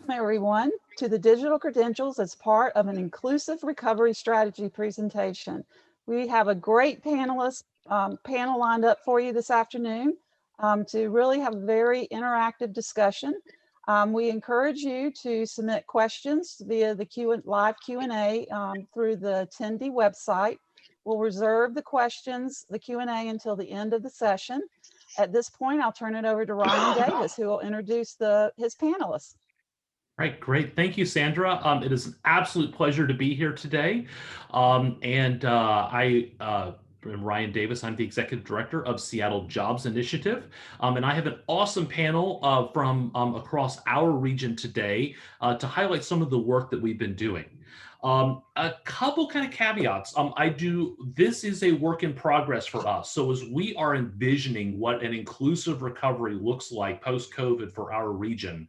Welcome, everyone, to the Digital Credentials as part of an inclusive recovery strategy presentation. We have a great panel lined up for you this afternoon to really have a very interactive discussion. We encourage you to submit questions via the live Q&A through the attendee website. We'll reserve the Q&A until the end of the session. At this point, I'll turn it over to Ryan Davis, who will introduce his panelists. Right, great. Thank you, Sandra. It is an absolute pleasure to be here today. I am Ryan Davis. I'm the Executive Director of Seattle Jobs Initiative. And I have an awesome panel from across our region today to highlight some of the work that we've been doing. A couple kind of caveats. This is a work in progress for us. So as we are envisioning what an inclusive recovery looks like post-COVID for our region,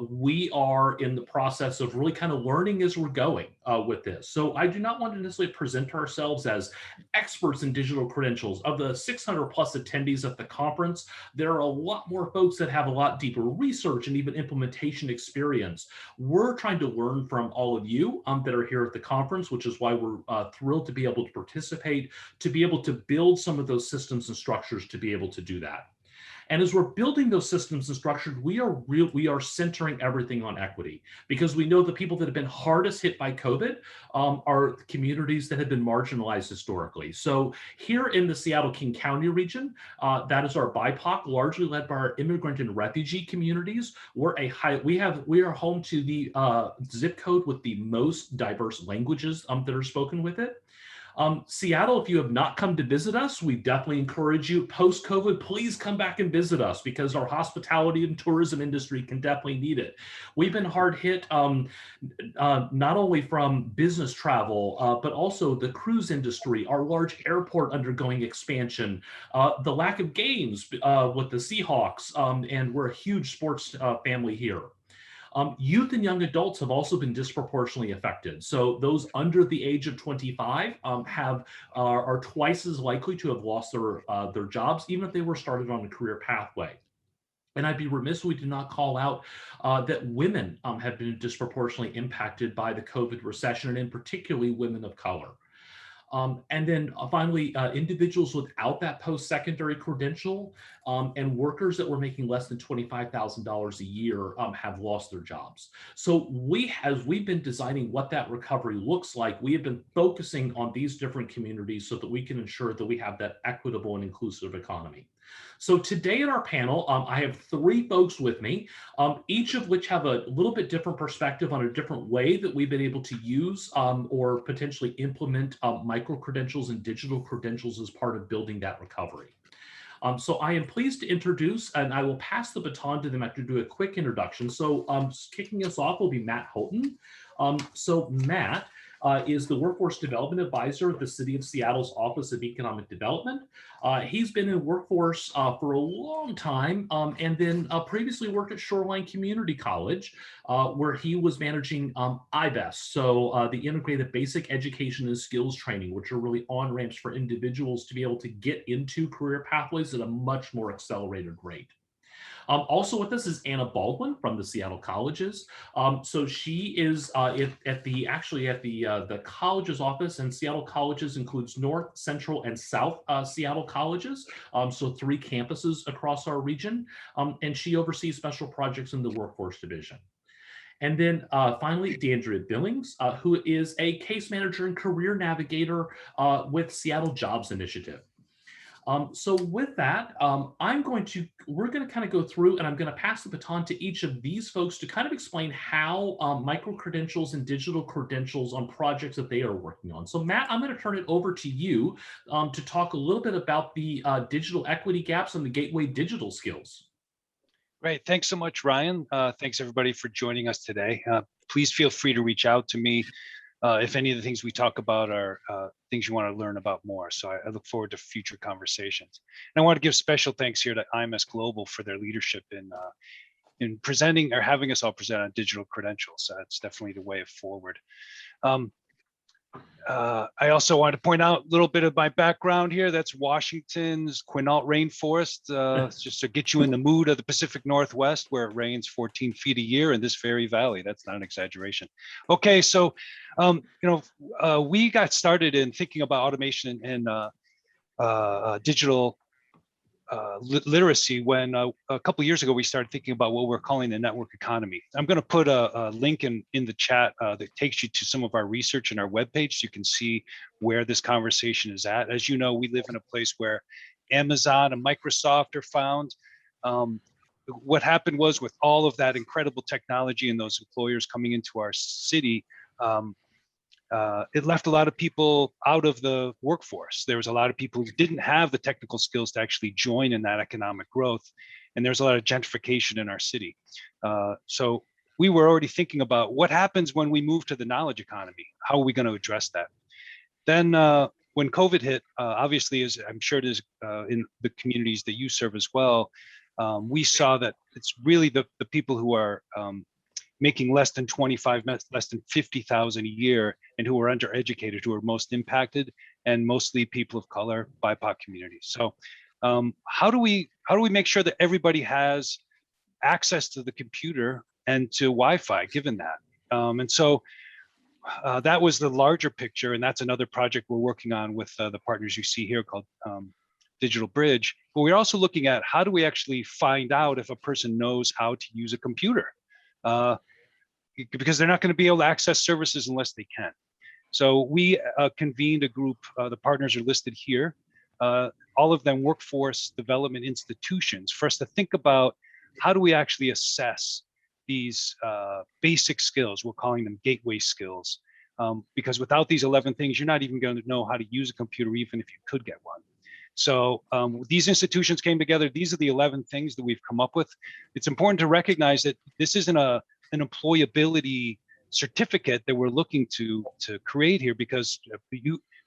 we are in the process of really kind of learning as we're going with this. So I do not want to necessarily present ourselves as experts in digital credentials. Of the 600 plus attendees at the conference, there are a lot more folks that have a lot deeper research and even implementation experience. We're trying to learn from all of you that are here at the conference, which is why we're thrilled to be able to participate, to be able to build some of those systems and structures to be able to do that. And as we're building those systems and structures, we are centering everything on equity, because we know the people that have been hardest hit by COVID are communities that have been marginalized historically. So here in the Seattle-King County region, that is our BIPOC, largely led by our immigrant and refugee communities. We are home to the zip code with the most diverse languages that are spoken with it. Seattle, if you have not come to visit us, we definitely encourage you post-COVID, please come back and visit us, because our hospitality and tourism industry can definitely need it. We've been hard hit not only from business travel, but also the cruise industry, our large airport undergoing expansion, the lack of games with the Seahawks, and we're a huge sports family here. Youth and young adults have also been disproportionately affected. So those under the age of 25 are twice as likely to have lost their jobs, even if they were started on a career pathway. And I'd be remiss if we did not call out that women have been disproportionately impacted by the COVID recession, and in particularly women of color. And then finally, individuals without that post-secondary credential and workers that were making less than $25,000 a year have lost their jobs. So as we've been designing what that recovery looks like, we have been focusing on these different communities so that we can ensure that we have that equitable and inclusive economy. So today in our panel, I have three folks with me, each of which have a little bit different perspective on a different way that we've been able to use or potentially implement micro-credentials and digital credentials as part of building that recovery. So I am pleased to introduce, and I will pass the baton to them after do a quick introduction. So kicking us off will be Matt Houghton. So Matt is the Workforce Development Advisor at the City of Seattle's Office of Economic Development. He's been in workforce for a long time, and then previously worked at Shoreline Community College, where he was managing IBES, so the Integrated Basic Education and Skills Training, which are really on-ramps for individuals to be able to get into career pathways at a much more accelerated rate. Also with us is Anna Baldwin from the Seattle Colleges. So she is at the college's office, and Seattle Colleges includes North, Central, and South Seattle Colleges. So 3 campuses across our region. And she oversees special projects in the workforce division. And then finally, DeAndrea Billings, who is a case manager and career navigator with Seattle Jobs Initiative. So with that, we're going to kind of go through, and I'm going to pass the baton to each of these folks to kind of explain how micro-credentials and digital credentials on projects that they are working on. So Matt, I'm going to turn it over to you to talk a little bit about the digital equity gaps and the gateway digital skills. Great. Thanks so much, Ryan. Thanks everybody for joining us today. Please feel free to reach out to me if any of the things we talk about are things you want to learn about more. So I look forward to future conversations. And I want to give special thanks here to IMS Global for their leadership in presenting or having us all present on digital credentials. It's definitely the way forward. I also want to point out a little bit of my background here. That's Washington's Quinault rainforest, just to get you in the mood of the Pacific Northwest, where it rains 14 feet a year in this very valley. That's not an exaggeration. Okay, so we got started in thinking about automation and digital literacy when a couple of years ago we started thinking about what we're calling the network economy. I'm going to put a link in the chat that takes you to some of our research and our webpage so you can see where this conversation is at. As you know, we live in a place where Amazon and Microsoft are found. What happened was, with all of that incredible technology and those employers coming into our city, it left a lot of people out of the workforce. There was a lot of people who didn't have the technical skills to actually join in that economic growth. And there's a lot of gentrification in our city. So we were already thinking about what happens when we move to the knowledge economy. How are we going to address that? Then when COVID hit, obviously, as I'm sure it is in the communities that you serve as well, we saw that it's really the people who are making less than 25, less than 50,000 a year, and who are undereducated, who are most impacted, and mostly people of color, BIPOC communities. So how do we make sure that everybody has access to the computer and to Wi-Fi, given that? And so that was the larger picture, and that's another project we're working on with the partners you see here called Digital Bridge. But we're also looking at how do we actually find out if a person knows how to use a computer? Because they're not going to be able to access services unless they can. So we convened a group, the partners are listed here, all of them workforce development institutions, for us to think about how do we actually assess these basic skills. We're calling them gateway skills, because without these 11 things, you're not even going to know how to use a computer, even if you could get one. So these institutions came together. These are the 11 things that we've come up with. It's important to recognize that this isn't an employability certificate that we're looking to create here, because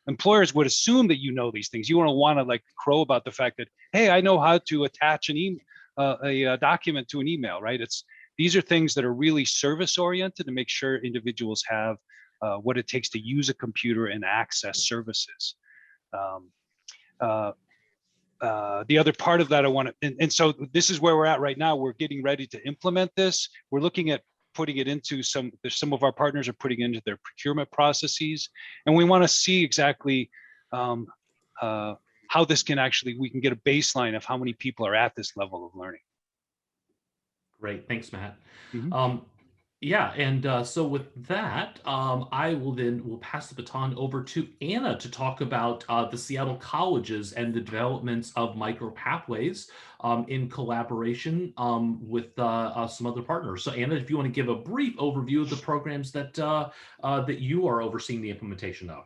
employers would assume that you know these things. You want to like crow about the fact that, hey, I know how to attach a document to an email, right? These are things that are really service oriented to make sure individuals have what it takes to use a computer and access services. The other part of that I want to, and so this is where we're at right now. We're getting ready to implement this. We're looking at putting it into some of our partners are putting it into their procurement processes. And we want to see exactly how this can actually, we can get a baseline of how many people are at this level of learning. Great, thanks, Matt. Mm-hmm. Yeah, and so with that, I will pass the baton over to Anna to talk about the Seattle colleges and the developments of micro pathways in collaboration with some other partners. So Anna, if you want to give a brief overview of the programs that that you are overseeing the implementation of.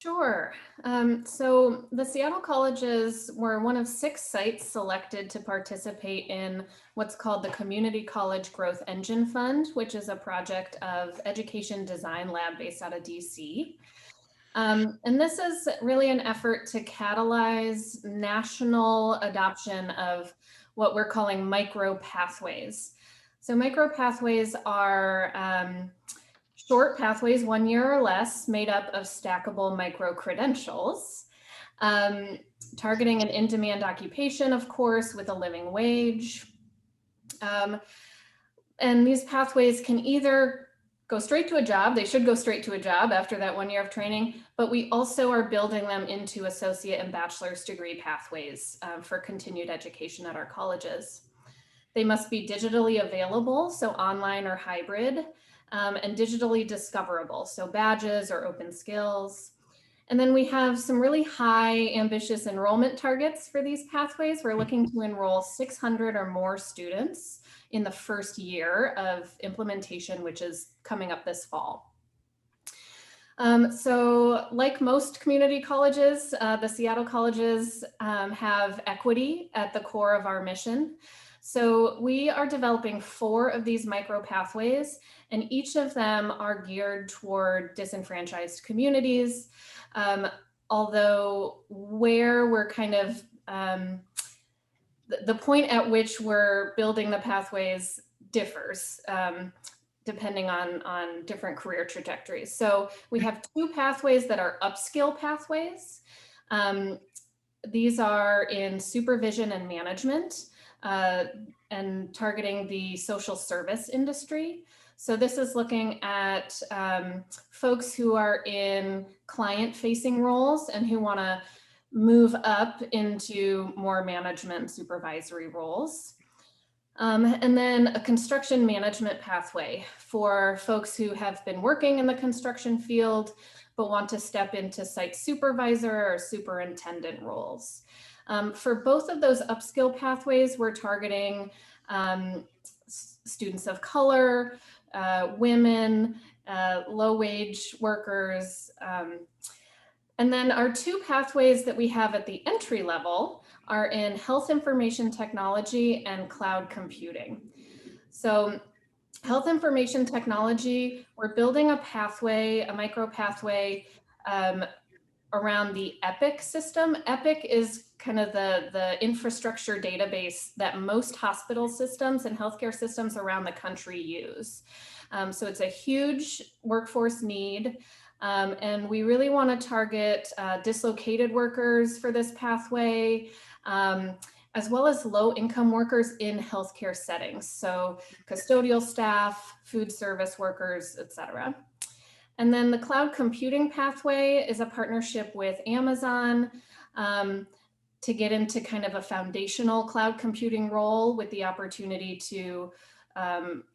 Sure. So the Seattle colleges were one of 6 sites selected to participate in what's called the Community College Growth Engine Fund, which is a project of Education Design Lab based out of DC. And this is really an effort to catalyze national adoption of what we're calling micro pathways. So micro pathways are short pathways, 1 year or less, made up of stackable micro-credentials, targeting an in-demand occupation, of course, with a living wage. And these pathways can either go straight to a job, they should go straight to a job after that 1 year of training, but we also are building them into associate and bachelor's degree pathways for continued education at our colleges. They must be digitally available, so online or hybrid, and digitally discoverable, so badges or open skills. And then we have some really high ambitious enrollment targets for these pathways. We're looking to enroll 600 or more students in the first year of implementation, which is coming up this fall. So like most community colleges, the Seattle colleges have equity at the core of our mission. So we are developing 4 of these micro pathways, and each of them are geared toward disenfranchised communities. Although where we're kind of, the point at which we're building the pathways differs. depending on different career trajectories. So we have 2 pathways that are upskill pathways. These are in supervision and management and targeting the social service industry. So this is looking at folks who are in client-facing roles and who want to move up into more management supervisory roles. And then a construction management pathway for folks who have been working in the construction field but want to step into site supervisor or superintendent roles. For both of those upskill pathways, we're targeting students of color, women, low-wage workers. And then our 2 pathways that we have at the entry level are in health information technology and cloud computing. So health information technology, we're building a pathway, a micro pathway around the EPIC system. EPIC is kind of the infrastructure database that most hospital systems and healthcare systems around the country use. So it's a huge workforce need. And we really want to target dislocated workers for this pathway, as well as low-income workers in healthcare settings. So custodial staff, food service workers, et cetera. And then the cloud computing pathway is a partnership with Amazon to get into kind of a foundational cloud computing role with the opportunity to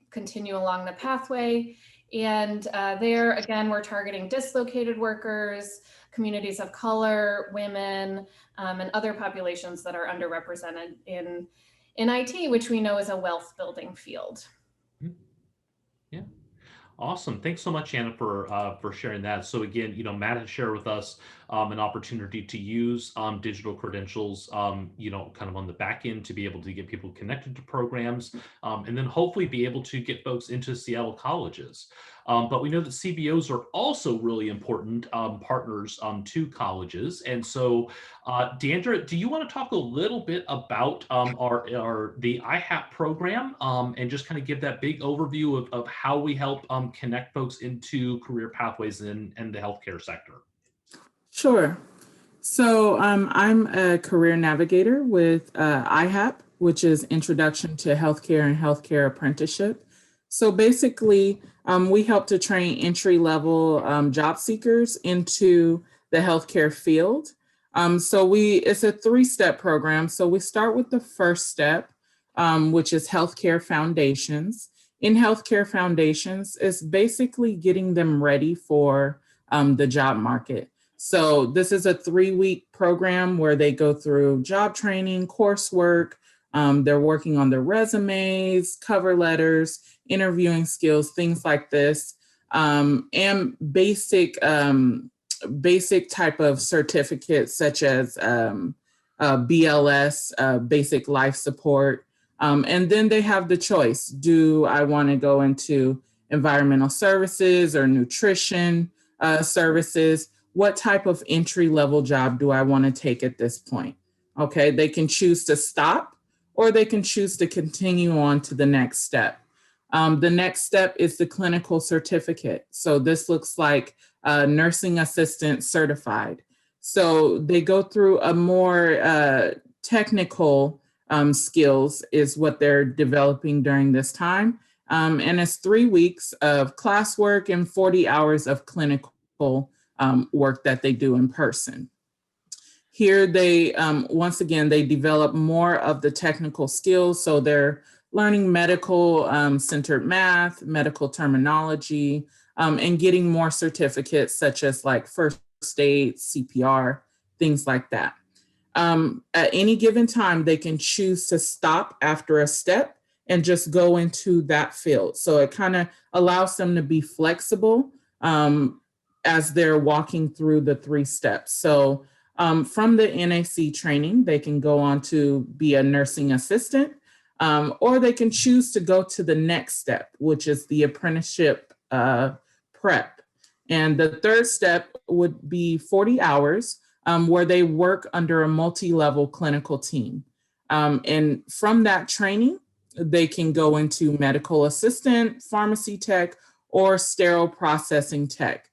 continue along the pathway. And there, again, we're targeting dislocated workers, communities of color, women, and other populations that are underrepresented in IT, which we know is a wealth building field. Yeah. Awesome. Thanks so much, Anna, for sharing that. So again, Matt has shared with us an opportunity to use digital credentials, kind of on the back end to be able to get people connected to programs, and then hopefully be able to get folks into Seattle colleges. But we know that CBOs are also really important partners to colleges. And so, DeAndrea, do you want to talk a little bit about the IHAP program and just kind of give that big overview of how we help connect folks into career pathways in the healthcare sector? Sure. So I'm a career navigator with IHAP, which is Introduction to Healthcare and Healthcare Apprenticeship. So basically, we help to train entry-level job seekers into the healthcare field. It's a 3-step program. So we start with the first step, which is healthcare foundations. In healthcare foundations, it's basically getting them ready for the job market. So this is a 3-week program where they go through job training, coursework. They're working on their resumes, cover letters, interviewing skills, things like this, and basic type of certificates such as BLS, basic life support. And then they have the choice. Do I want to go into environmental services or nutrition services? What type of entry-level job do I want to take at this point? Okay, they can choose to stop or they can choose to continue on to the next step. The next step is the clinical certificate. So this looks like nursing assistant certified. So they go through a more technical skills is what they're developing during this time. And it's 3 weeks of classwork and 40 hours of clinical work that they do in person. Here they, once again, they develop more of the technical skills. So they're learning medical centered math, medical terminology, and getting more certificates such as like first aid, CPR, things like that. At any given time, they can choose to stop after a step and just go into that field. So it kind of allows them to be flexible as they're walking through the 3 steps. So from the NAC training, they can go on to be a nursing assistant, or they can choose to go to the next step, which is the apprenticeship prep. And the 3rd step would be 40 hours where they work under a multi-level clinical team. And from that training, they can go into medical assistant, pharmacy tech, or sterile processing tech.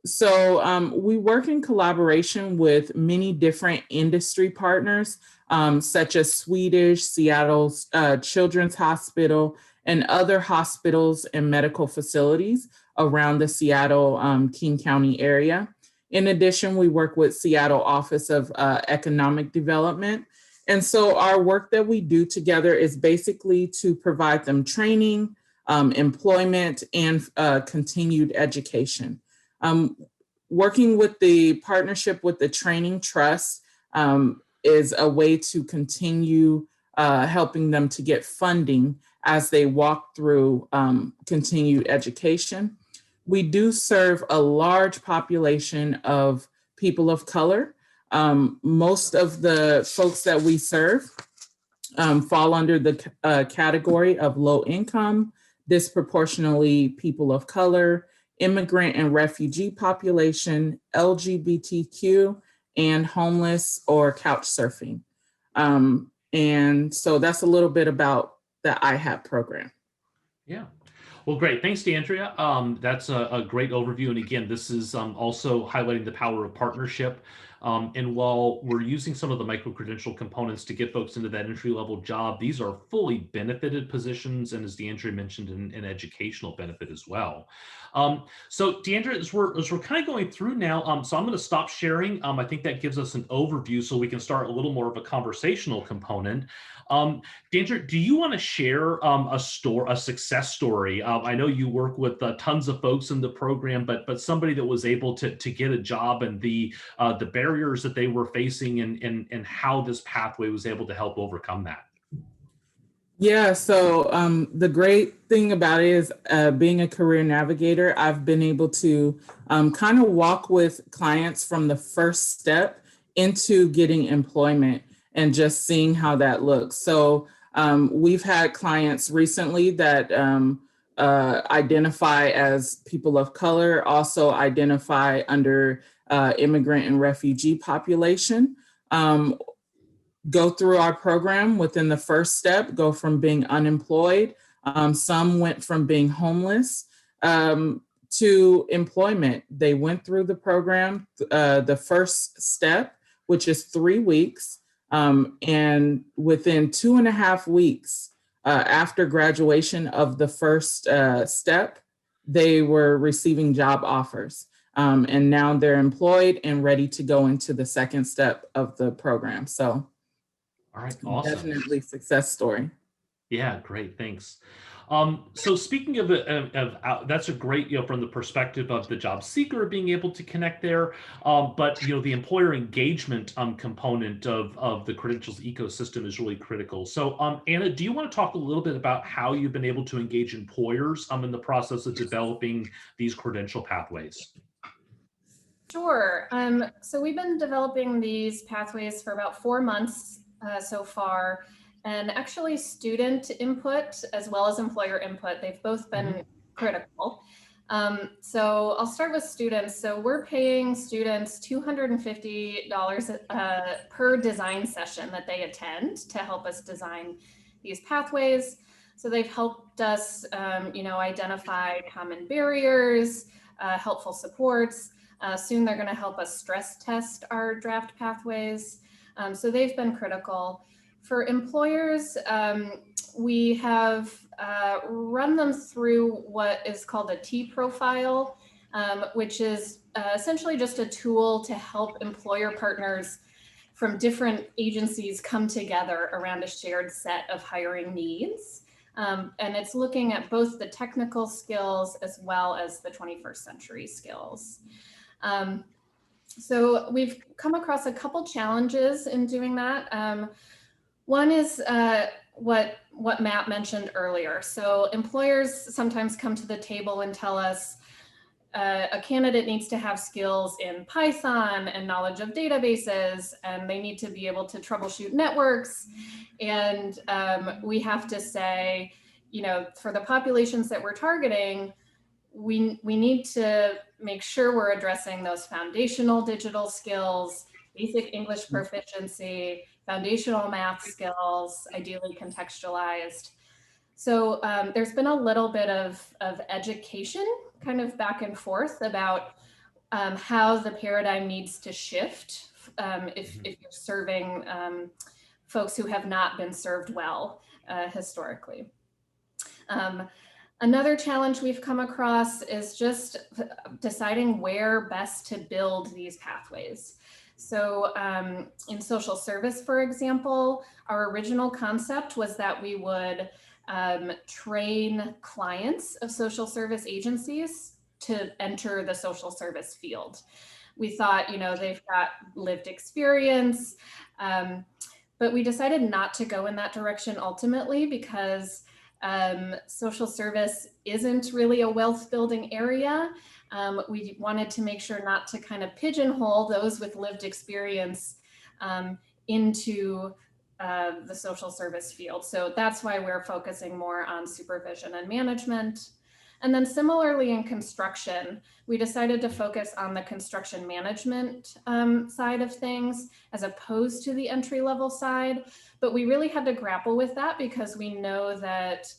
So we work in collaboration with many different industry partners, such as Swedish, Seattle's Children's Hospital, and other hospitals and medical facilities around the Seattle, King County area. In addition, we work with Seattle Office of Economic Development. And so our work that we do together is basically to provide them training, employment, and continued education. Working with the partnership with the Training Trust is a way to continue helping them to get funding as they walk through continued education. We do serve a large population of people of color. Most of the folks that we serve fall under the category of low income, disproportionately people of color, immigrant and refugee population, LGBTQ, and homeless or couch surfing. And so that's a little bit about the IHAP program. Yeah. Well, great. Thanks, DeAndrea. That's a great overview. And again, this is also highlighting the power of partnership. And while we're using some of the micro-credential components to get folks into that entry-level job, these are fully benefited positions, and as DeAndrea mentioned, an educational benefit as well. So DeAndrea, as we're kind of going through now, so I'm going to stop sharing. I think that gives us an overview so we can start a little more of a conversational component. DeAndrea, do you want to share a success story? I know you work with tons of folks in the program, but somebody that was able to get a job and the barriers that they were facing and how this pathway was able to help overcome that. Yeah, so the great thing about it is being a career navigator, I've been able to kind of walk with clients from the first step into getting employment and just seeing how that looks. So we've had clients recently that identify as people of color, also identify under immigrant and refugee population. Go through our program within the first step, go from being unemployed. Some went from being homeless to employment. They went through the program, the first step, which is 3 weeks. And within 2.5 weeks after graduation of the first step, they were receiving job offers. And now they're employed and ready to go into the second step of the program. So all right, awesome. Definitely success story. Yeah, great, thanks. So speaking of that's a great, from the perspective of the job seeker being able to connect there, but the employer engagement component of the credentials ecosystem is really critical. So Anna, do you want to talk a little bit about how you've been able to engage employers in the process of developing these credential pathways? Sure. So we've been developing these pathways for about 4 months so far. And actually student input as well as employer input, they've both been critical. So I'll start with students. So we're paying students $250 per design session that they attend to help us design these pathways. So they've helped us, identify common barriers, helpful supports. Soon they're going to help us stress test our draft pathways. So they've been critical. For employers, we have run them through what is called a T profile, which is essentially just a tool to help employer partners from different agencies come together around a shared set of hiring needs. And it's looking at both the technical skills as well as the 21st century skills. So we've come across a couple challenges in doing that. One is what Matt mentioned earlier. So employers sometimes come to the table and tell us a candidate needs to have skills in Python and knowledge of databases, and they need to be able to troubleshoot networks. And we have to say, for the populations that we're targeting, we need to make sure we're addressing those foundational digital skills, basic English proficiency, foundational math skills, ideally contextualized. So there's been a little bit of education kind of back and forth about how the paradigm needs to shift if you're serving folks who have not been served well historically. Another challenge we've come across is just deciding where best to build these pathways. So in social service, for example, our original concept was that we would train clients of social service agencies to enter the social service field. We thought, you know, they've got lived experience, but we decided not to go in that direction ultimately because social service isn't really a wealth building area. We wanted to make sure not to kind of pigeonhole those with lived experience into the social service field. So that's why we're focusing more on supervision and management. And then similarly in construction, we decided to focus on the construction management side of things as opposed to the entry-level side. But we really had to grapple with that because we know that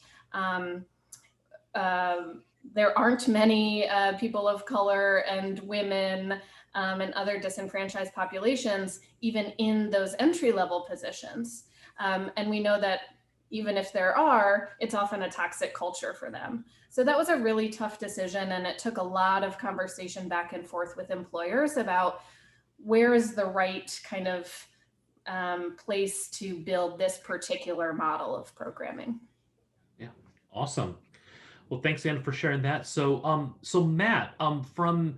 there aren't many people of color and women and other disenfranchised populations even in those entry-level positions. And we know that even if there are, it's often a toxic culture for them. So that was a really tough decision, and it took a lot of conversation back and forth with employers about where is the right kind of place to build this particular model of programming. Yeah, awesome. Well, thanks, Anna, for sharing that. So, so Matt, from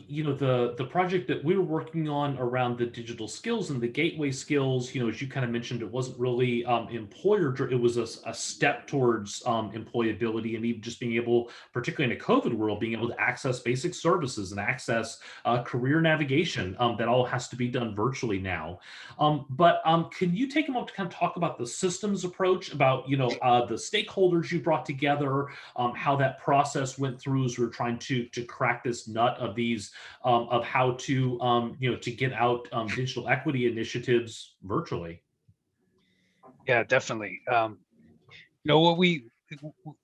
you know, the project that we were working on around the digital skills and the gateway skills, you know, as you kind of mentioned, it wasn't really it was a step towards employability and even just being able, particularly in a COVID world, being able to access basic services and access career navigation. That all has to be done virtually now. But can you take a moment to kind of talk about the systems approach, about, you know, the stakeholders you brought together, how that process went through as we were trying to crack this nut of these of how to you know, to get out digital equity initiatives virtually? Yeah, definitely. You know, what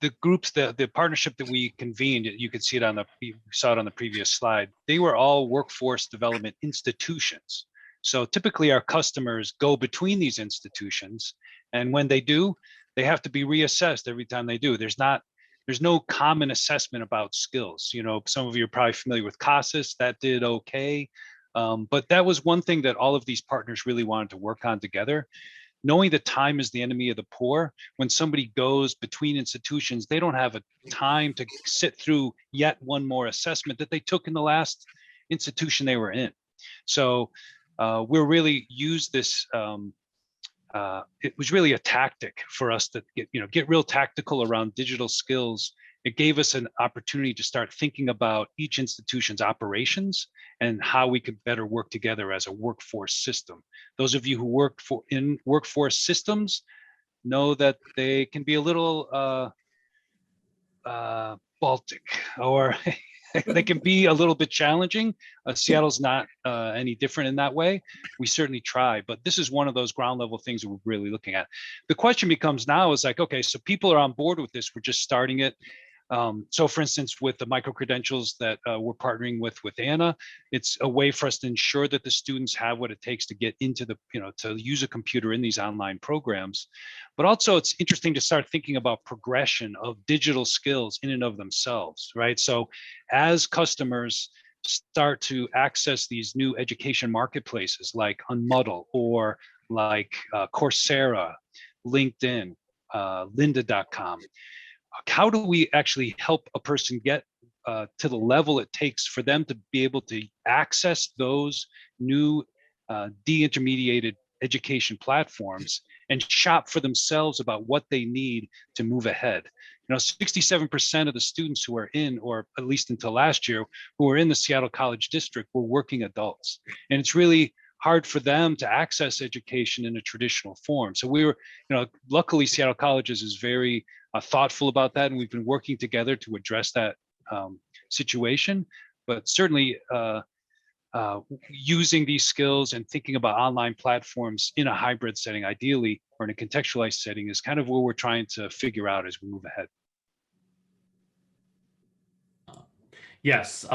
the groups, the partnership that we convened, you could see it you saw it on the previous slide. They were all workforce development institutions. So typically our customers go between these institutions, and when they do, they have to be reassessed every time they do. There's no common assessment about skills. You know, some of you are probably familiar with CASAS, that did okay. But that was one thing that all of these partners really wanted to work on together. Knowing that time is the enemy of the poor, when somebody goes between institutions, they don't have a time to sit through yet one more assessment that they took in the last institution they were in. So we'll really use this. It was really a tactic for us to get real tactical around digital skills. It gave us an opportunity to start thinking about each institution's operations and how we could better work together as a workforce system. Those of you who work in workforce systems know that they can be a little Baltic, or they can be a little bit challenging. Seattle's not any different in that way. We certainly try, but this is one of those ground level things that we're really looking at. The question becomes now is like, okay, so people are on board with this. We're just starting it. So for instance, with the microcredentials that we're partnering with Anna, it's a way for us to ensure that the students have what it takes to get into the, to use a computer in these online programs. But also it's interesting to start thinking about progression of digital skills in and of themselves, right? So as customers start to access these new education marketplaces like Unmuddle or like Coursera, LinkedIn, lynda.com, how do we actually help a person get to the level it takes for them to be able to access those new de-intermediated education platforms and shop for themselves about what they need to move ahead? 67% of the students who are in, or at least until last year, who were in the Seattle College District were working adults. And it's really hard for them to access education in a traditional form. So we were, luckily Seattle Colleges is very thoughtful about that, and we've been working together to address that situation. But certainly using these skills and thinking about online platforms in a hybrid setting, ideally, or in a contextualized setting, is kind of what we're trying to figure out as we move ahead. Yes,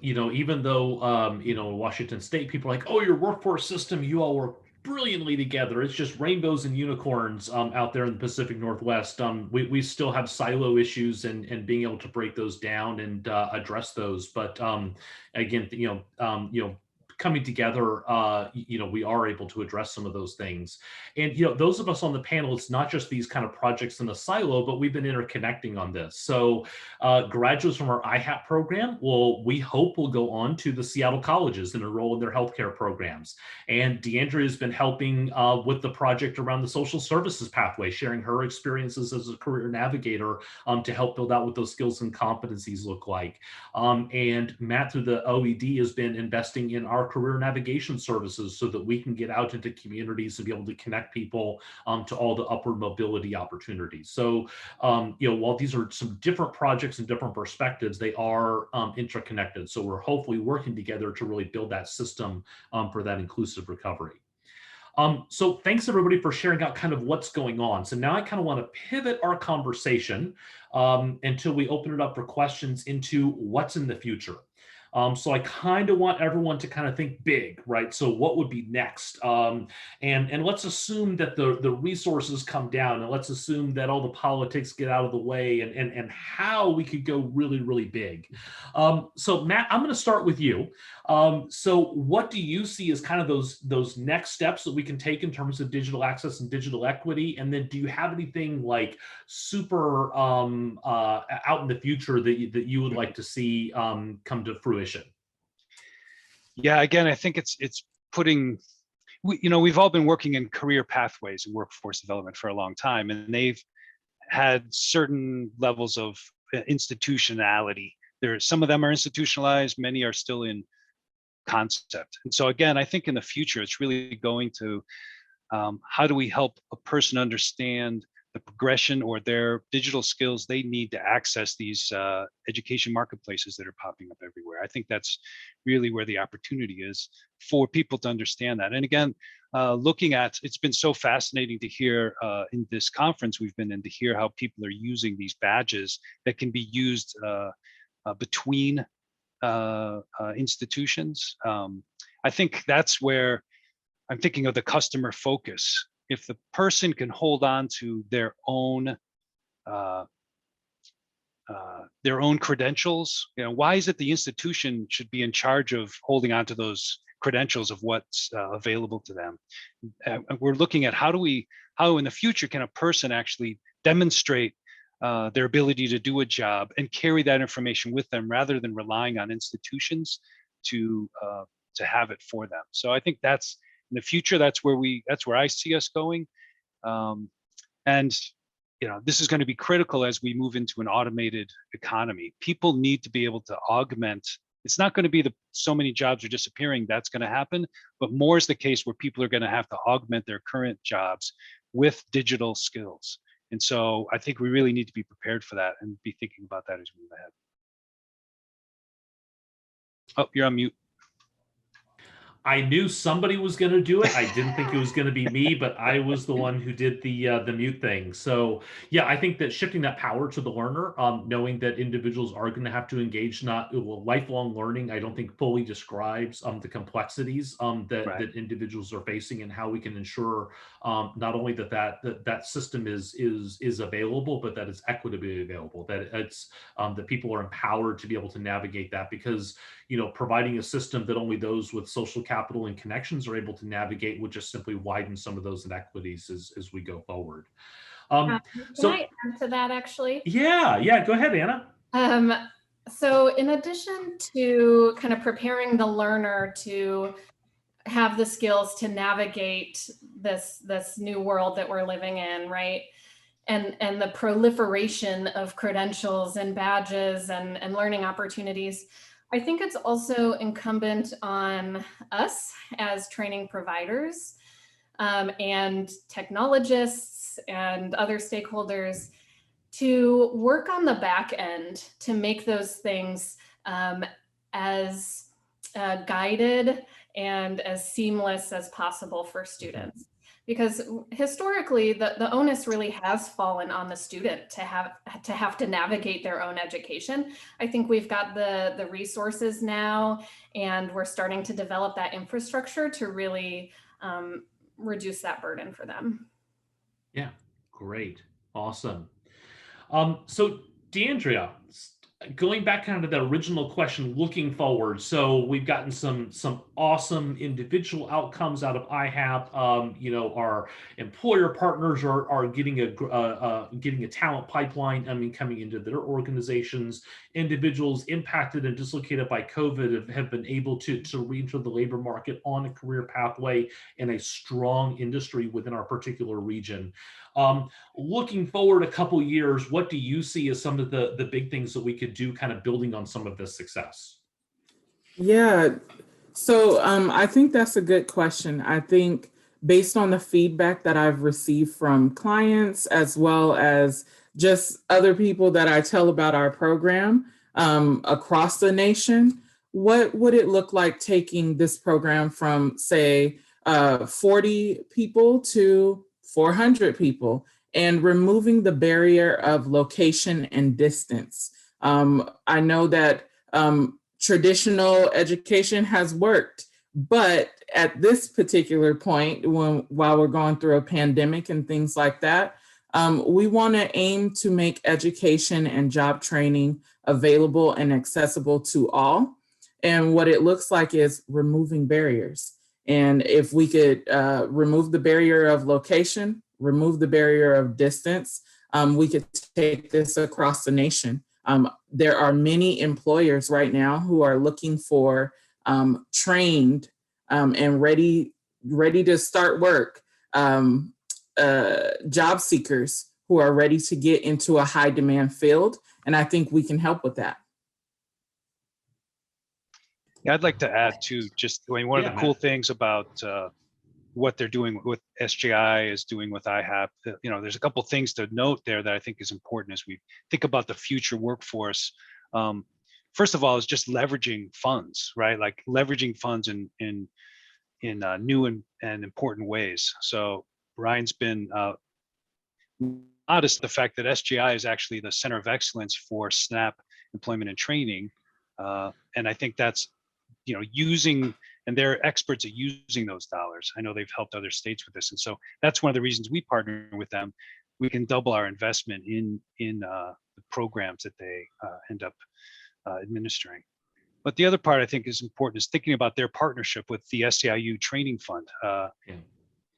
even though Washington State, people are like, oh, your workforce system, you all work brilliantly together. It's just rainbows and unicorns out there in the Pacific Northwest. We still have silo issues and being able to break those down and address those. But again, coming together, we are able to address some of those things. And, those of us on the panel, it's not just these kind of projects in a silo, but we've been interconnecting on this. So graduates from our IHAP program we hope will go on to the Seattle colleges and enroll in their healthcare programs. And DeAndrea has been helping with the project around the social services pathway, sharing her experiences as a career navigator to help build out what those skills and competencies look like. And Matt, through the OED, has been investing in our career navigation services so that we can get out into communities and be able to connect people to all the upward mobility opportunities. So, while these are some different projects and different perspectives, they are interconnected. So we're hopefully working together to really build that system for that inclusive recovery. So thanks everybody for sharing out kind of what's going on. So now I kind of want to pivot our conversation until we open it up for questions into what's in the future. So I kind of want everyone to kind of think big, right? So what would be next? And let's assume that the resources come down, and let's assume that all the politics get out of the way, and how we could go really, really big. So Matt, I'm going to start with you. So what do you see as kind of those next steps that we can take in terms of digital access and digital equity? And then do you have anything like super out in the future that you would like to see come to fruition? Yeah, again, I think it's putting, we've all been working in career pathways and workforce development for a long time, and they've had certain levels of institutionality. Some of them are institutionalized, many are still in concept. And so again, I think in the future, it's really going to, how do we help a person understand the progression or their digital skills they need to access these education marketplaces that are popping up everywhere. I think that's really where the opportunity is for people to understand that. And again, looking at, it's been so fascinating to hear in this conference we've been in, to hear how people are using these badges that can be used between institutions. I think that's where I'm thinking of the customer focus. If the person can hold on to their own credentials, why is it the institution should be in charge of holding on to those credentials of what's available to them? We're looking at how in the future can a person actually demonstrate their ability to do a job and carry that information with them rather than relying on institutions to have it for them. So I think that's in the future, that's where I see us going. And this is going to be critical as we move into an automated economy. People need to be able to augment. It's not going to be so many jobs are disappearing, that's going to happen, but more is the case where people are going to have to augment their current jobs with digital skills. And so I think we really need to be prepared for that and be thinking about that as we move ahead. Oh, you're on mute. I knew somebody was going to do it. I didn't think it was going to be me, but I was the one who did the mute thing. So yeah, I think that shifting that power to the learner, knowing that individuals are going to have to engage, lifelong learning, I don't think fully describes the complexities that individuals are facing, and how we can ensure not only that system is available, but that it's equitably available, that it's that people are empowered to be able to navigate that, because providing a system that only those with social capital and connections are able to navigate would just simply widen some of those inequities as we go forward. Can I add to that, actually? Yeah, go ahead, Anna. So in addition to kind of preparing the learner to have the skills to navigate this new world that we're living in, right? And the proliferation of credentials and badges and learning opportunities, I think it's also incumbent on us as training providers and technologists and other stakeholders to work on the back end to make those things as guided and as seamless as possible for students. Because historically, the onus really has fallen on the student to have to navigate their own education. I think we've got the resources now, and we're starting to develop that infrastructure to really reduce that burden for them. Yeah, great, awesome. So DeAndrea, going back kind of the original question, looking forward. So we've gotten some awesome individual outcomes out of IHAP. You know, our employer partners are getting a talent pipeline. I mean, coming into their organizations. Individuals impacted and dislocated by COVID have been able to re-enter the labor market on a career pathway in a strong industry within our particular region. Looking forward a couple years, what do you see as some of the big things that we could do kind of building on some of this success? Yeah, so I think that's a good question. I think based on the feedback that I've received from clients, as well as just other people that I tell about our program across the nation, what would it look like taking this program from, say, 40 people to 400 people and removing the barrier of location and distance? I know that traditional education has worked, but at this particular point, while we're going through a pandemic and things like that, we want to aim to make education and job training available and accessible to all. And what it looks like is removing barriers. And if we could remove the barrier of location, remove the barrier of distance, we could take this across the nation. There are many employers right now who are looking for trained and ready to start work, job seekers who are ready to get into a high demand field. And I think we can help with that. Yeah, I'd like to add to just, I mean, one of the cool things about what they're doing with SGI is doing with IHAP. You know, there's a couple things to note there that I think is important as we think about the future workforce. First of all, is just leveraging funds, right? Like leveraging funds in new and important ways. So Ryan's been modest the fact that SGI is actually the center of excellence for SNAP employment and training, and I think that's, you know, using, and they're experts at using those dollars. I know they've helped other states with this. And so that's one of the reasons we partner with them. We can double our investment in the programs that they end up administering. But the other part I think is important is thinking about their partnership with the SEIU Training Fund.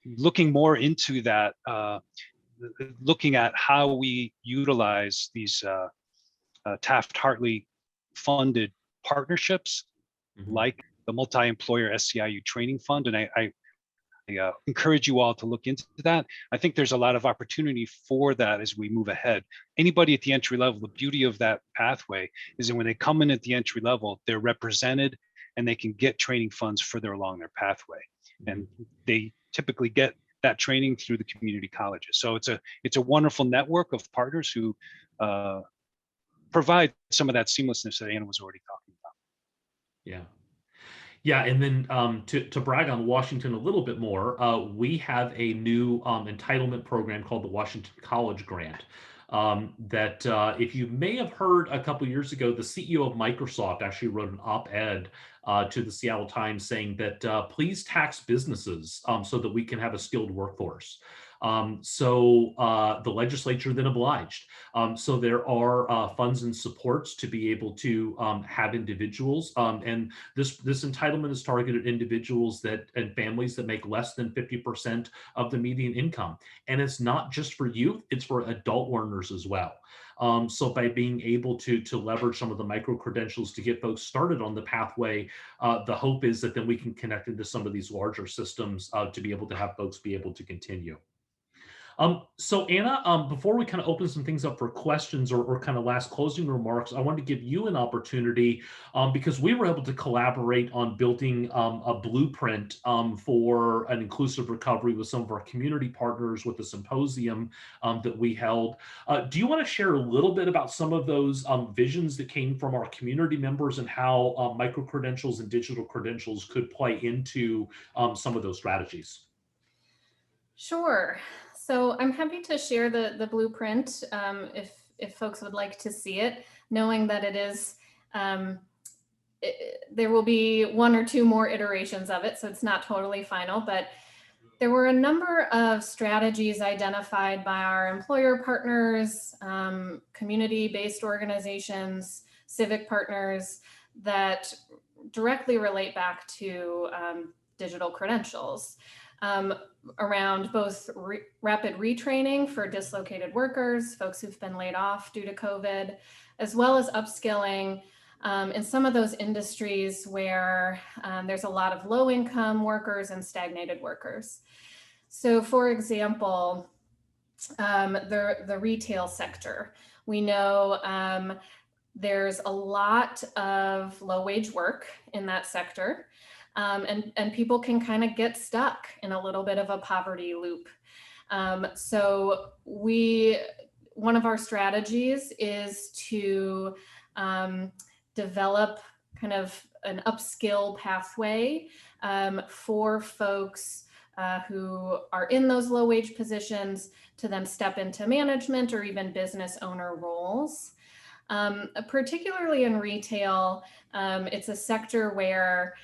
Looking more into that, looking at how we utilize these Taft-Hartley funded partnerships, like the multi-employer SEIU Training Fund. And I encourage you all to look into that. I think there's a lot of opportunity for that as we move ahead. Anybody at the entry level, the beauty of that pathway is that when they come in at the entry level, they're represented and they can get training funds further along their pathway. And they typically get that training through the community colleges. So it's a wonderful network of partners who provide some of that seamlessness that Anna was already talking about. Yeah. Yeah, and then to brag on Washington a little bit more, we have a new entitlement program called the Washington College Grant. That if you may have heard a couple years ago, the CEO of Microsoft actually wrote an op-ed to the Seattle Times saying that please tax businesses so that we can have a skilled workforce. So the legislature then obliged. So there are funds and supports to be able to have individuals, and this entitlement is targeted at individuals and families that make less than 50% of the median income. And it's not just for youth, it's for adult learners as well. So by being able to leverage some of the micro-credentials to get folks started on the pathway, the hope is that then we can connect into some of these larger systems to be able to have folks be able to continue. So Anna, before we kind of open some things up for questions or kind of last closing remarks, I wanted to give you an opportunity because we were able to collaborate on building a blueprint for an inclusive recovery with some of our community partners with the symposium that we held. Do you want to share a little bit about some of those visions that came from our community members and how micro-credentials and digital credentials could play into some of those strategies? Sure. So I'm happy to share the blueprint if folks would like to see it, knowing that it is, there will be one or two more iterations of it, so it's not totally final, but there were a number of strategies identified by our employer partners, community-based organizations, civic partners that directly relate back to digital credentials. Around both rapid retraining for dislocated workers, folks who've been laid off due to COVID, as well as upskilling in some of those industries where there's a lot of low income workers and stagnated workers. So for example, the retail sector, we know there's a lot of low wage work in that sector. And people can kind of get stuck in a little bit of a poverty loop. So one of our strategies is to develop kind of an upskill pathway for folks who are in those low wage positions to then step into management or even business owner roles. Particularly in retail, it's a sector where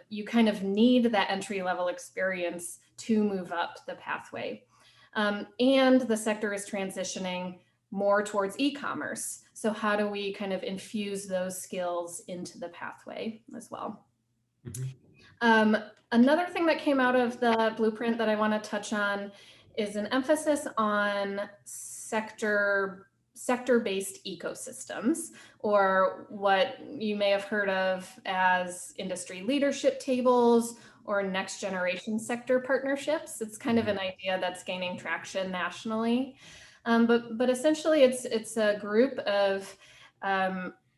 you kind of need that entry-level experience to move up the pathway. And the sector is transitioning more towards e-commerce. So how do we kind of infuse those skills into the pathway as well? Mm-hmm. Another thing that came out of the blueprint that I want to touch on is an emphasis on sector-based ecosystems, or what you may have heard of as industry leadership tables or next generation sector partnerships. It's kind of an idea that's gaining traction nationally. But essentially it's a group of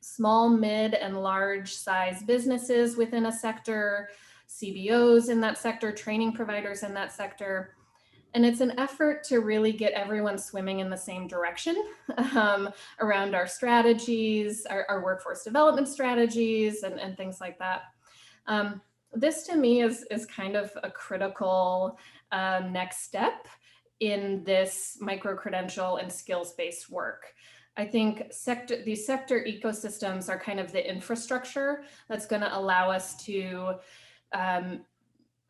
small, mid, and large size businesses within a sector, CBOs in that sector, training providers in that sector. And it's an effort to really get everyone swimming in the same direction around our strategies, our workforce development strategies, and things like that. This to me is kind of a critical next step in this micro-credential and skills-based work. I think these sector ecosystems are kind of the infrastructure that's going to allow us to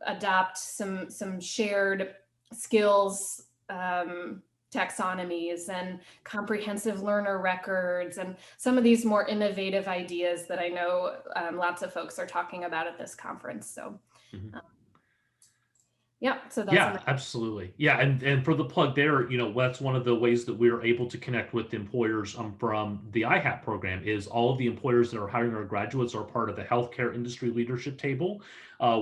adopt some shared skills taxonomies and comprehensive learner records and some of these more innovative ideas that I know lots of folks are talking about at this conference. So yeah, so that's absolutely. Yeah, and for the plug there, that's one of the ways that we're able to connect with employers from the IHAP program is all of the employers that are hiring our graduates are part of the healthcare industry leadership table,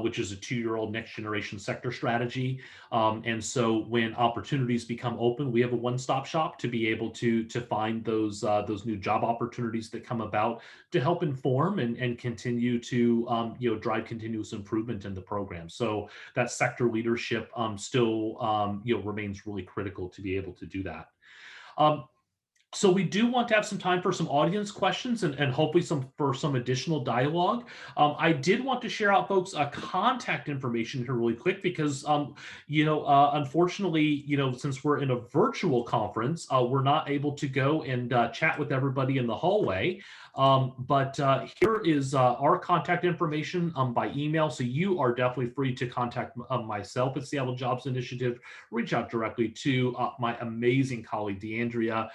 which is a 2-year-old next generation sector strategy. And so when opportunities become open, we have a one-stop shop to be able to find those new job opportunities that come about to help inform and continue to drive continuous improvement in the program. So that sector leadership still remains really critical to be able to do that. So we do want to have some time for some audience questions and hopefully some additional dialogue. I did want to share out folks contact information here really quick because unfortunately since we're in a virtual conference, we're not able to go and chat with everybody in the hallway. But here is our contact information by email. So you are definitely free to contact myself at Seattle Jobs Initiative, reach out directly to my amazing colleague, DeAndrea,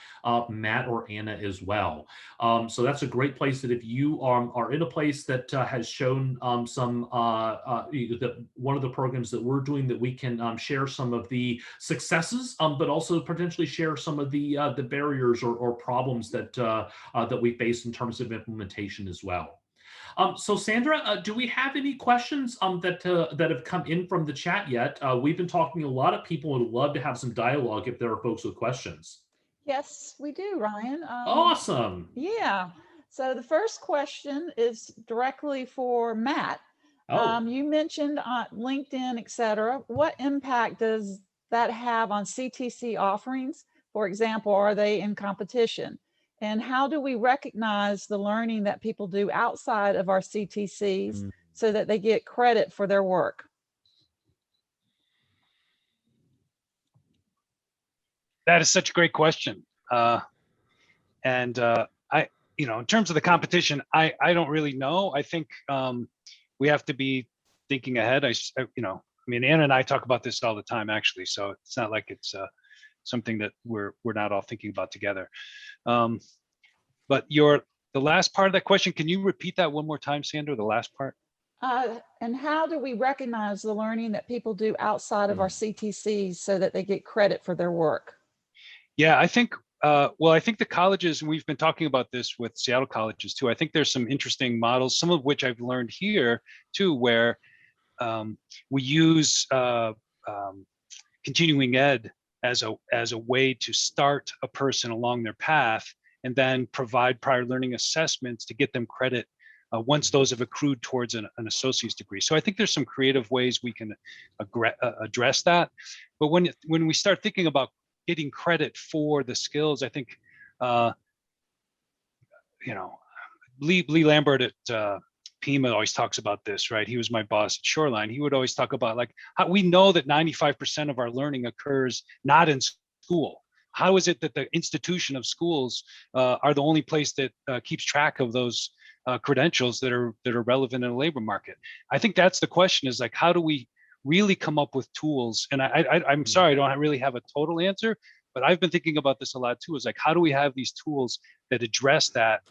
Matt, or Anna as well. So that's a great place that if you are in a place that has shown one of the programs that we're doing that we can share some of the successes, but also potentially share some of the barriers or problems that we face in terms of implementation as well. So Sandra, do we have any questions that have come in from the chat yet? We've been talking, a lot of people would love to have some dialogue if there are folks with questions. Yes, we do, Ryan. Awesome. Yeah. So the first question is directly for Matt. Oh. You mentioned LinkedIn, et cetera. What impact does that have on CTC offerings? For example, are they in competition? And how do we recognize the learning that people do outside of our CTCs so that they get credit for their work? That is such a great question. In terms of the competition, I don't really know. I think we have to be thinking ahead. Anna and I talk about this all the time, actually. So it's not like it's something that we're not all thinking about together. But the last part of that question, can you repeat that one more time, Sandra? The last part. And how do we recognize the learning that people do outside of our CTCs so that they get credit for their work? Yeah, I think I think the colleges, and we've been talking about this with Seattle colleges too. I think there's some interesting models, some of which I've learned here too, where we use continuing ed as a way to start a person along their path, and then provide prior learning assessments to get them credit once those have accrued towards an associate's degree. So I think there's some creative ways we can address that. But when we start thinking about getting credit for the skills, I think, Lee Lambert at Pima always talks about this, right? He was my boss at Shoreline. He would always talk about how we know that 95% of our learning occurs not in school. How is it that the institution of schools are the only place that keeps track of those credentials that are relevant in the labor market? I think that's the question, is how do we really come up with tools? And I'm sorry, I don't really have a total answer, but I've been thinking about this a lot too, is how do we have these tools that address that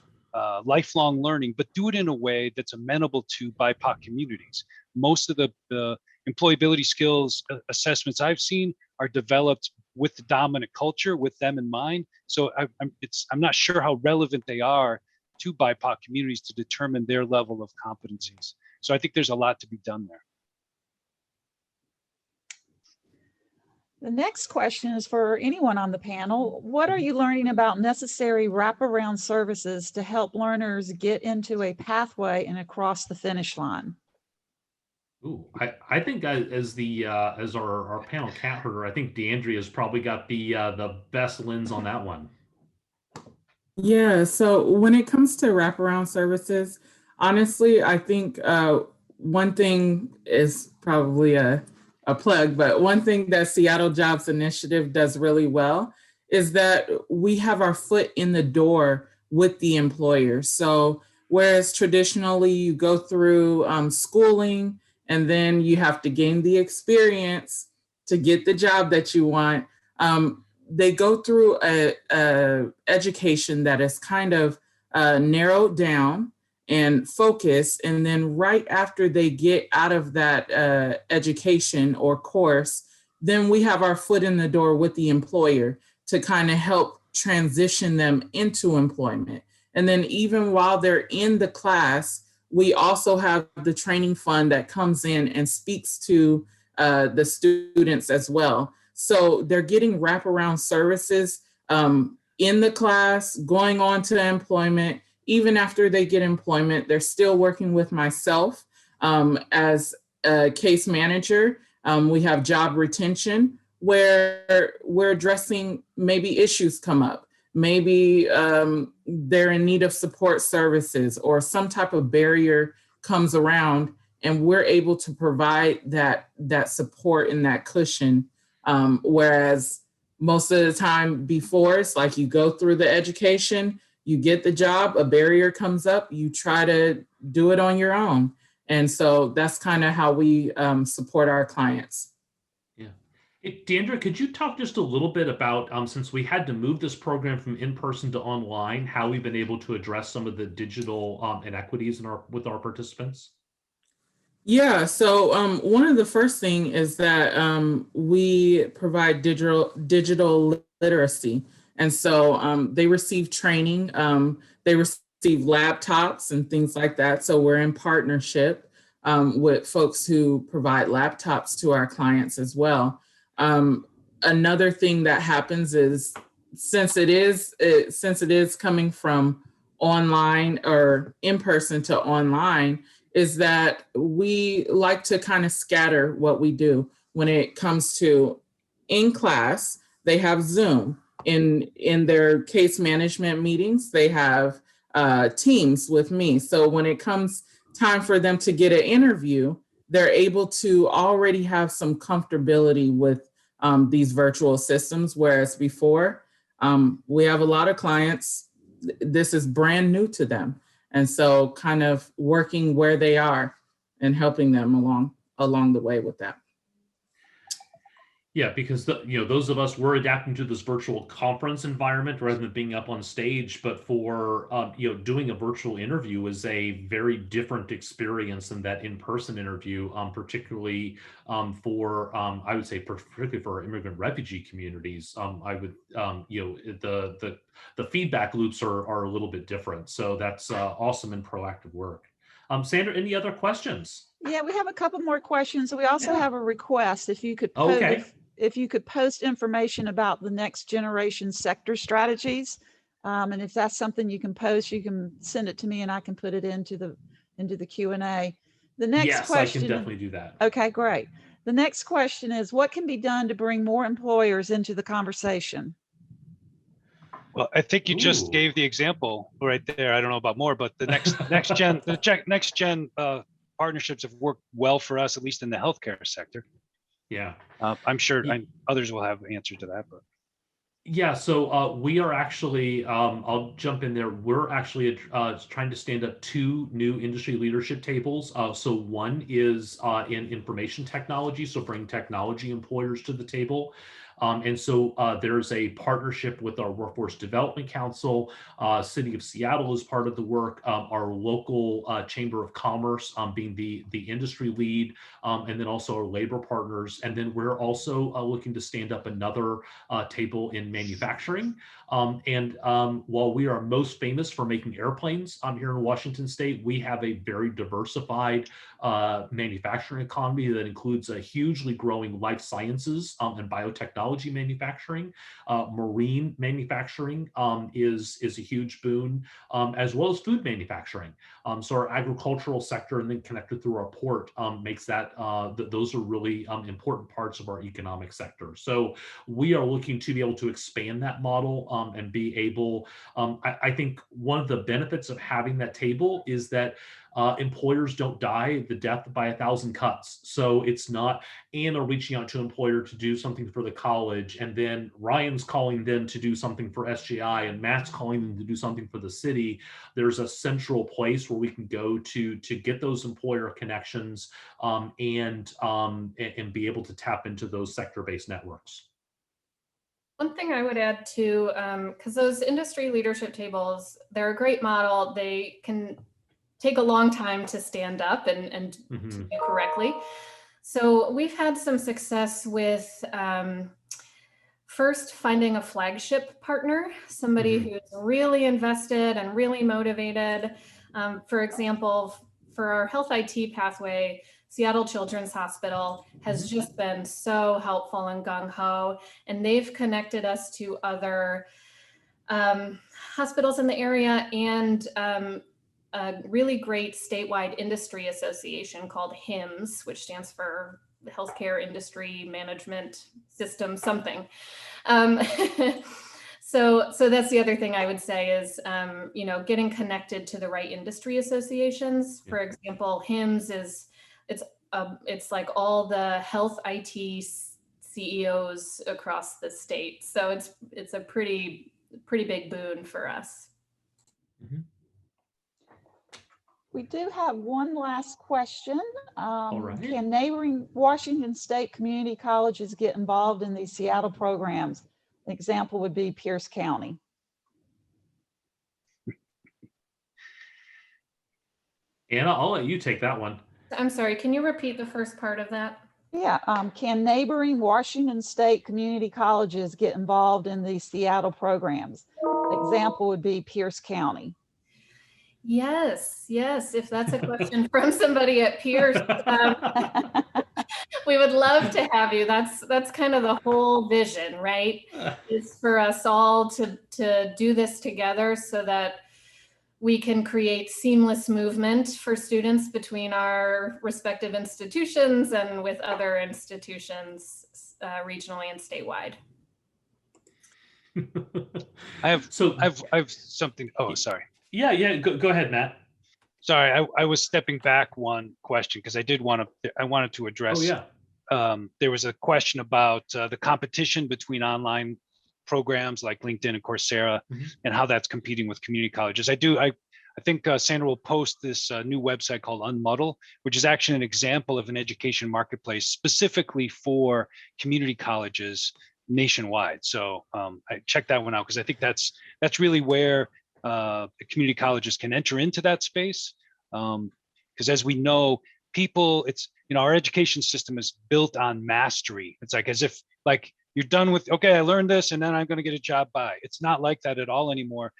lifelong learning, but do it in a way that's amenable to BIPOC communities? Most of the employability skills assessments I've seen are developed with the dominant culture, with them in mind. So I'm not sure how relevant they are to BIPOC communities to determine their level of competencies. So I think there's a lot to be done there. The next question is for anyone on the panel. What are you learning about necessary wraparound services to help learners get into a pathway and across the finish line? Ooh, I think as our panel cat herder, I think DeAndrea has probably got the best lens on that one. Yeah, so when it comes to wraparound services, honestly, I think one thing is probably a plug, but one thing that Seattle Jobs Initiative does really well is that we have our foot in the door with the employer. So whereas traditionally you go through schooling and then you have to gain the experience to get the job that you want, they go through a education that is kind of narrowed down and focused. And then right after they get out of that education or course, then we have our foot in the door with the employer to kind of help transition them into employment. And then even while they're in the class, we also have the training fund that comes in and speaks to the students as well. So they're getting wraparound services in the class, going on to employment. Even after they get employment, they're still working with myself as a case manager. We have job retention where we're addressing maybe issues come up. Maybe they're in need of support services or some type of barrier comes around, and we're able to provide that support and that cushion. Whereas most of the time before, it's like you go through the education, you get the job, a barrier comes up, you try to do it on your own. And so that's kind of how we support our clients. Yeah. Hey, DeAndrea, could you talk just a little bit about, since we had to move this program from in-person to online, how we've been able to address some of the digital inequities with our participants? Yeah, so one of the first thing is that we provide digital literacy. And so they receive training, they receive receive laptops and things like that. So we're in partnership with folks who provide laptops to our clients as well. Another thing that happens is since it is coming from online or in person to online, is that we like to kind of scatter what we do. When it comes to in class, they have Zoom. In their case management meetings, they have Teams with me. So when it comes time for them to get an interview, they're able to already have some comfortability with these virtual systems, whereas before, we have a lot of clients, this is brand new to them. And so kind of working where they are and helping them along the way with that. Yeah, because those of us, we're adapting to this virtual conference environment rather than being up on stage. But for doing a virtual interview is a very different experience than that in-person interview, particularly for I would say particularly for our immigrant refugee communities. I would the feedback loops are a little bit different. So that's awesome and proactive work. Sandra, any other questions? Yeah, we have a couple more questions. We also have a request. If you could post, Okay. if you could post information about the next generation sector strategies, and if that's something you can post, you can send it to me and I can put it into the Q&A. The next question. I can definitely do that. Okay, great. The next question is, what can be done to bring more employers into the conversation? Well, I think you just gave the example right there. I don't know about more, but the next gen partnerships have worked well for us, at least in the healthcare sector. Yeah. I'm sure others will have answers to that, but. Yeah, so we are actually, I'll jump in there. We're actually trying to stand up 2 new industry leadership tables. So one is in information technology, so bring technology employers to the table. And so there's a partnership with our Workforce Development Council. City of Seattle is part of the work. Our local Chamber of Commerce being the industry lead, and then also our labor partners. And then we're also looking to stand up another table in manufacturing. While we are most famous for making airplanes here in Washington State, we have a very diversified manufacturing economy that includes a hugely growing life sciences and biotechnology manufacturing. Marine manufacturing is a huge boon, as well as food manufacturing. So our agricultural sector, and then connected through our port, makes that those are really important parts of our economic sector. So we are looking to be able to expand that model and be able, I think one of the benefits of having that table is that employers don't die the death by 1,000 cuts. So it's not Anna reaching out to an employer to do something for the college, and then Ryan's calling them to do something for SGI, and Matt's calling them to do something for the city. There's a central place where we can go to get those employer connections and be able to tap into those sector-based networks. One thing I would add too, because those industry leadership tables, they're a great model. They can take a long time to stand up and to do correctly. So we've had some success with first finding a flagship partner, somebody who's really invested and really motivated. For example, for our health IT pathway, Seattle Children's Hospital has just been so helpful and gung-ho, and they've connected us to other hospitals in the area and a really great statewide industry association called HIMSS, which stands for the Healthcare Industry Management System something. So that's the other thing I would say is, getting connected to the right industry associations. For example, HIMSS it's like all the health IT CEOs across the state. So it's a pretty big boon for us. We do have one last question. All right. Can neighboring Washington State community colleges get involved in these Seattle programs? An example would be Pierce County. Anna, I'll let you take that one. I'm sorry, can you repeat the first part of that? Yeah, can neighboring Washington State community colleges get involved in these Seattle programs? Example would be Pierce County. Yes, yes. If that's a question from somebody at Pierce, we would love to have you. That's kind of the whole vision, right? Is for us all to do this together so that we can create seamless movement for students between our respective institutions and with other institutions regionally and statewide. I have something. Oh, sorry. Yeah. Go ahead, Matt. Sorry, I was stepping back one question because I wanted to address. Oh yeah. There was a question about the competition between online programs like LinkedIn and Coursera, and how that's competing with community colleges. I think Sandra will post this new website called Unmuddle, which is actually an example of an education marketplace specifically for community colleges nationwide. So I checked that one out because I think that's really where community colleges can enter into that space. Because as we know, our education system is built on mastery. It's like as if like you're done with, okay, I learned this and then I'm going to get a job by. It's not like that at all anymore.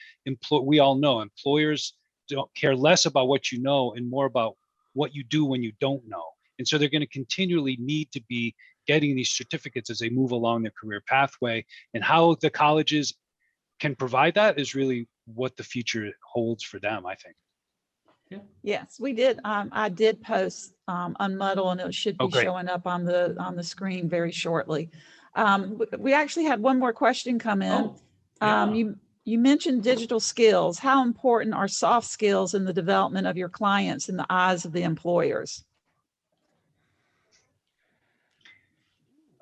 We all know employers don't care less about what you know and more about what you do when you don't know. And so they're going to continually need to be getting these certificates as they move along their career pathway, and how the colleges can provide that is really what the future holds for them, I think. Yeah. Yes, we did. I did post Unmuddle, and it should be showing up on the screen very shortly. We actually had one more question come in. You mentioned digital skills. How important are soft skills in the development of your clients in the eyes of the employers?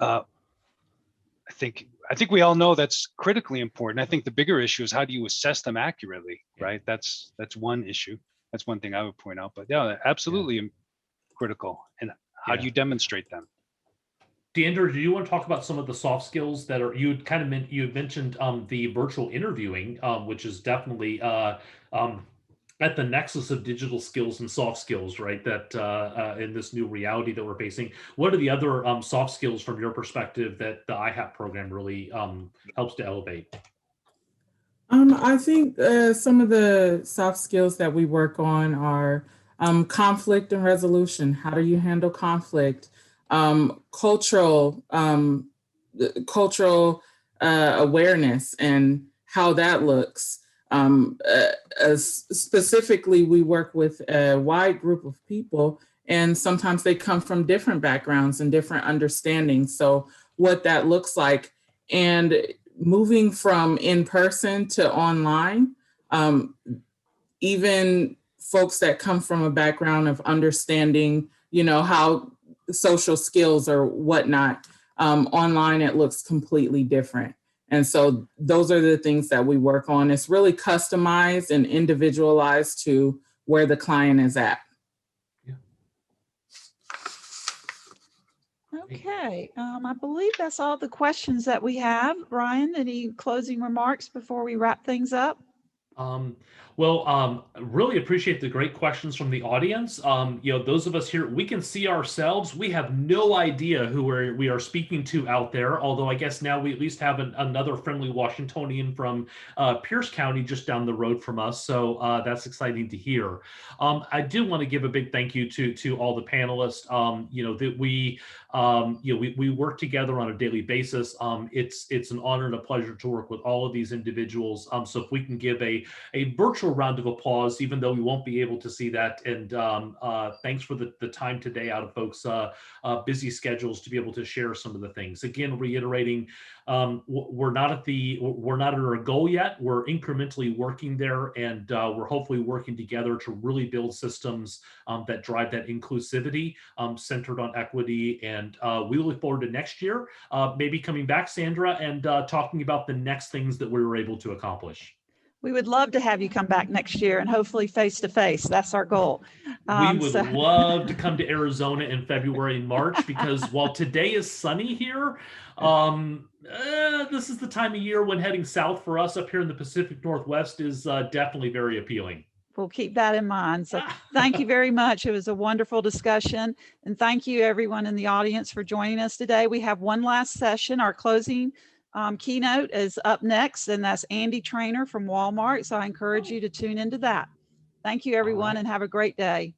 I think we all know that's critically important. I think the bigger issue is how do you assess them accurately, right? That's one issue. That's one thing I would point out. But yeah, absolutely critical. And how do you demonstrate them? DeAndrea, do you want to talk about some of the soft skills that are, you had mentioned the virtual interviewing, which is definitely at the nexus of digital skills and soft skills, right? That in this new reality that we're facing. What are the other soft skills from your perspective that the IHAP program really helps to elevate? I think some of the soft skills that we work on are conflict and resolution. How do you handle conflict? Cultural awareness and how that looks. Specifically, we work with a wide group of people, and sometimes they come from different backgrounds and different understandings. So what that looks like, and moving from in-person to online, even folks that come from a background of understanding, how social skills or whatnot, online it looks completely different. And so those are the things that we work on. It's really customized and individualized to where the client is at. Okay, I believe that's all the questions that we have. Ryan, any closing remarks before we wrap things up? Really appreciate the great questions from the audience. Those of us here, we can see ourselves. We have no idea who we are speaking to out there, although I guess now we at least have another friendly Washingtonian from Pierce County just down the road from us. So that's exciting to hear. I do want to give a big thank you to all the panelists. That we work together on a daily basis. It's an honor and a pleasure to work with all of these individuals. So if we can give a virtual round of applause, even though we won't be able to see that. And thanks for the time today out of folks' busy schedules to be able to share some of the things. Again, reiterating, we're not at our goal yet. We're incrementally working there, and we're hopefully working together to really build systems that drive that inclusivity centered on equity. And we look forward to next year, maybe coming back, Sandra, and talking about the next things that we were able to accomplish. We would love to have you come back next year, and hopefully face to face. That's our goal. We would love to come to Arizona in February and March, because while today is sunny here, this is the time of year when heading south for us up here in the Pacific Northwest is definitely very appealing. We'll keep that in mind. So thank you very much. It was a wonderful discussion. And thank you everyone in the audience for joining us today. We have one last session. Our closing keynote is up next, and that's Andy Trainer from Walmart. So I encourage you to tune into that. Thank you, everyone, right. and have a great day.